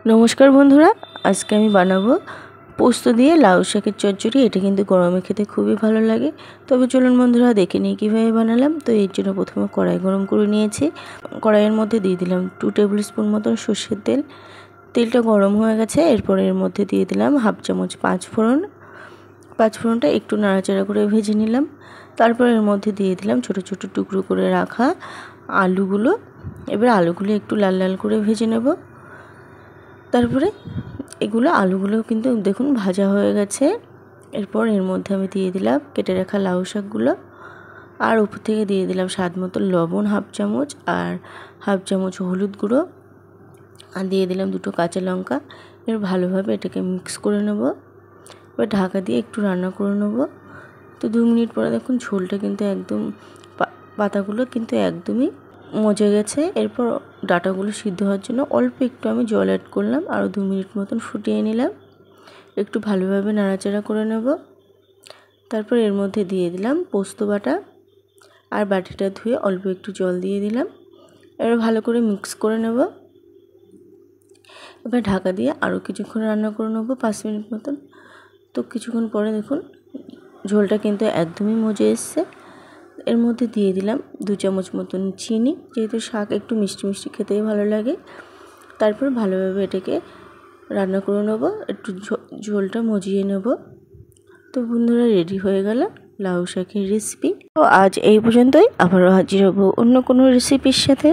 নমস্কার বন্ধুরা, আজকে আমি বানাবো পোস্ত দিয়ে লাউ শাকের চচ্চড়ি। এটা কিন্তু গরমে খেতে খুবই ভালো লাগে। তবে চলুন বন্ধুরা দেখে নিই কীভাবে বানালাম। তো এর জন্য প্রথমে কড়াই গরম করে নিয়েছি। কড়াইয়ের মধ্যে দিয়ে দিলাম 2 টেবিল স্পুন মতন সর্ষের তেল। তেলটা গরম হয়ে গেছে। এরপর এর মধ্যে দিয়ে দিলাম হাফ চামচ পাঁচফোড়নটা একটু নাড়াচাড়া করে ভেজে নিলাম। তারপর এর মধ্যে দিয়ে দিলাম ছোট ছোট টুকরো করে রাখা আলুগুলো। এবার আলুগুলো একটু লাল লাল করে ভেজে নেব। তারপরে আলুগুলো কিন্তু দেখুন ভাজা হয়ে গেছে। এরপর এর মধ্যে আমি দিয়ে দিলাম কেটে রাখা লাউ শাকগুলো, আর উপর থেকে দিয়ে দিলাম স্বাদ মতো লবণ হাফ চামচ, আর হাফ চামচ হলুদ গুঁড়ো, আর দিয়ে দিলাম 2টো কাঁচা লঙ্কা। এর ভালোভাবে এটাকে মিক্স করে নেব। এবার ঢাকা দিয়ে একটু রান্না করে নেব। তো 2 মিনিট পরে দেখুন ঝোলটা কিন্তু একদম পাতাগুলো কিন্তু একদমই মজে গেছে। এরপর ডাঁটাগুলো সিদ্ধ হওয়ার জন্য অল্প একটু আমি জল অ্যাড করলাম, আরও 2 মিনিট মতন ফুটিয়ে নিলাম। একটু ভালোভাবে নাড়াচাড়া করে নেব। তারপর এর মধ্যে দিয়ে দিলাম পোস্ত বাটা, আর বাটিটা ধুয়ে অল্প একটু জল দিয়ে দিলাম। এবার ভালো করে মিক্স করে নেব। এবার ঢাকা দিয়ে আরও কিছুক্ষণ রান্না করে নেব, 5 মিনিট মতন। তো কিছুক্ষণ পরে দেখুন ঝোলটা কিন্তু একদমই মজে এসছে। এর মধ্যে দিয়ে দিলাম 2 চামচ মতন চিনি, যেহেতু শাক একটু মিষ্টি মিষ্টি খেতেই ভালো লাগে। তারপর ভালোভাবে এটাকে রান্না করে নেব, একটু ঝোলটা মজিয়ে নেব। তো বন্ধুরা রেডি হয়ে গেল লাউ শাকের রেসিপি। তো আজ এই পর্যন্তই, আবারও হাজির হব অন্য কোনো রেসিপির সাথে।